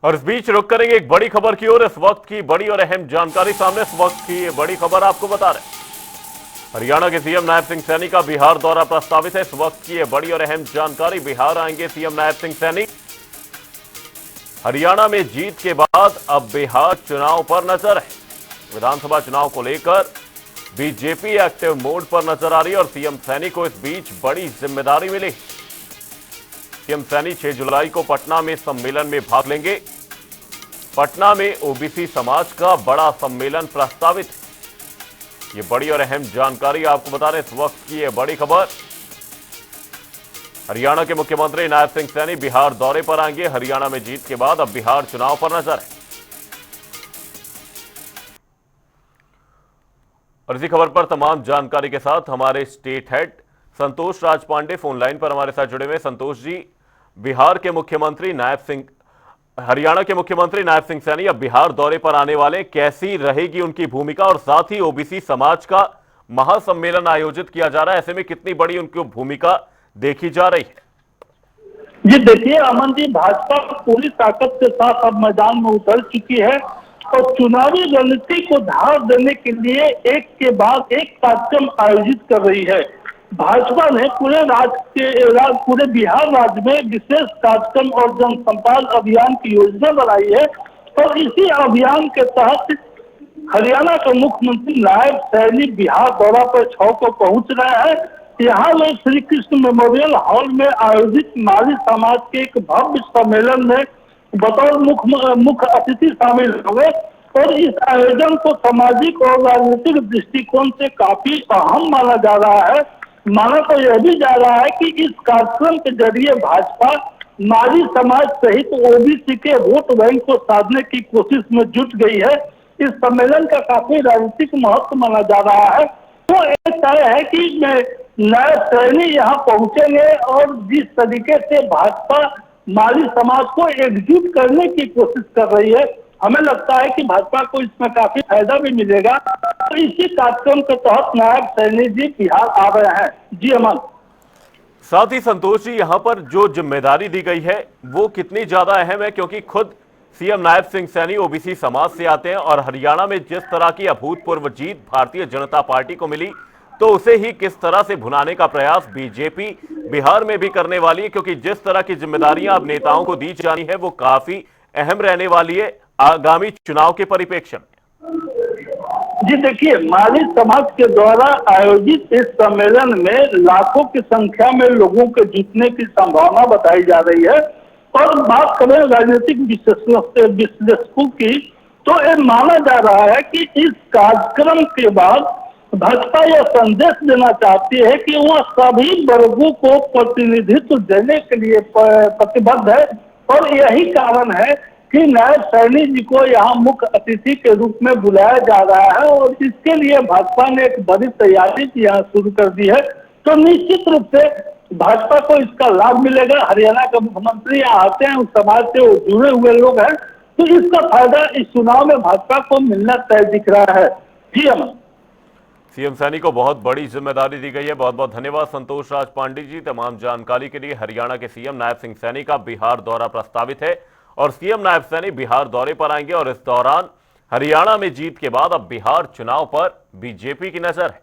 और इस बीच रुक करेंगे एक बड़ी खबर की ओर। इस वक्त की बड़ी और अहम जानकारी सामने। इस वक्त की ये बड़ी खबर आपको बता रहे हैं, हरियाणा के सीएम नायब सिंह सैनी का बिहार दौरा प्रस्तावित है। इस वक्त की ये बड़ी और अहम जानकारी, बिहार आएंगे सीएम नायब सिंह सैनी। हरियाणा में जीत के बाद अब बिहार चुनाव पर नजर है। विधानसभा चुनाव को लेकर बीजेपी एक्टिव मोड पर नजर आ रही है और सीएम सैनी को इस बीच बड़ी जिम्मेदारी मिली। सीएम सैनी 6 जुलाई को पटना में सम्मेलन में भाग लेंगे। पटना में ओबीसी समाज का बड़ा सम्मेलन प्रस्तावित है। ये बड़ी और अहम जानकारी आपको बता रहे हैं। इस वक्त की ये बड़ी खबर, हरियाणा के मुख्यमंत्री नायब सिंह सैनी बिहार दौरे पर आएंगे। हरियाणा में जीत के बाद अब बिहार चुनाव पर नजर है। और इसी खबर पर तमाम जानकारी के साथ हमारे स्टेट हेड संतोष राज पांडे फोन लाइन पर हमारे साथ जुड़े हुए। संतोष जी, बिहार के मुख्यमंत्री नायब सिंह, हरियाणा के मुख्यमंत्री नायब सिंह सैनी अब बिहार दौरे पर आने वाले, कैसी रहेगी उनकी भूमिका? और साथ ही ओबीसी समाज का महासम्मेलन आयोजित किया जा रहा है, ऐसे में कितनी बड़ी उनकी भूमिका देखी जा रही है? जी देखिए अमन जी, भाजपा पूरी ताकत के साथ अब मैदान में उतर चुकी है और चुनावी रणनीति को धार देने के लिए एक के बाद एक कार्यक्रम आयोजित कर रही है। भाजपा ने पूरे बिहार राज्य में विशेष कार्यक्रम और जनसंपर्क अभियान की योजना बनाई है और इसी अभियान के तहत हरियाणा का मुख्यमंत्री नायब सैनी बिहार दौरा पर 6 को पहुंच रहा है। यहाँ में श्री कृष्ण मेमोरियल हॉल में आयोजित माली समाज के एक भव्य सम्मेलन में बतौर मुख्य अतिथि शामिल हुए और इस आयोजन को सामाजिक और राजनीतिक दृष्टिकोण से काफी अहम माना जा रहा है। माना तो यह भी जा रहा है कि इस कार्यक्रम के जरिए भाजपा नारी समाज सहित ओबीसी के वोट बैंक को साधने की कोशिश में जुट गई है। इस सम्मेलन का काफी राजनीतिक महत्व माना जा रहा है। तो एक तय है कि नायब सैनी यहाँ पहुंचेंगे और जिस तरीके से भाजपा नारी समाज को एकजुट करने की कोशिश कर रही है, हमें लगता है कि भाजपा को इसमें काफी फायदा भी मिलेगा। तो इसी कार्यक्रम के तहत नायब सैनी जी बिहार आ रहे हैं। जी अमन। साथ ही संतोष जी, यहां पर जो जिम्मेदारी दी गई है वो कितनी ज्यादा अहम है? क्योंकि खुद सीएम नायब सिंह सैनी ओबीसी समाज से आते हैं और हरियाणा में जिस तरह की अभूतपूर्व जीत भारतीय जनता पार्टी को मिली, तो उसे ही किस तरह से भुनाने का प्रयास बीजेपी बिहार में भी करने वाली है, क्योंकि जिस तरह की जिम्मेदारियां अब नेताओं को दी जानी है वो काफी अहम रहने वाली है आगामी चुनाव के परिप्रेक्ष्य में। जी देखिए, माली समाज के द्वारा आयोजित इस सम्मेलन में लाखों की संख्या में लोगों के जुटने की संभावना बताई जा रही है। और बात करें राजनीतिक विश्लेषकों की, तो ये माना जा रहा है कि इस कार्यक्रम के बाद भाजपा यह संदेश देना चाहती है कि वह सभी वर्गों को प्रतिनिधित्व देने के लिए प्रतिबद्ध है और यही कारण है कि नायब सैनी जी को यहाँ मुख्य अतिथि के रूप में बुलाया जा रहा है और इसके लिए भाजपा ने एक बड़ी तैयारी यहाँ शुरू कर दी है। तो निश्चित रूप से भाजपा को इसका लाभ मिलेगा। हरियाणा का मुख्यमंत्री यहाँ आते हैं, उस समाज से जुड़े हुए लोग हैं, तो इसका फायदा इस चुनाव में भाजपा को मिलना तय दिख रहा है। जी अमन। सीएम सैनी को बहुत बड़ी जिम्मेदारी दी गई है। बहुत बहुत धन्यवाद संतोष राज पांडे जी तमाम जानकारी के लिए। हरियाणा के सीएम नायब सिंह सैनी का बिहार दौरा प्रस्तावित है और सीएम नायब सैनी बिहार दौरे पर आएंगे और इस दौरान हरियाणा में जीत के बाद अब बिहार चुनाव पर बीजेपी की नजर है।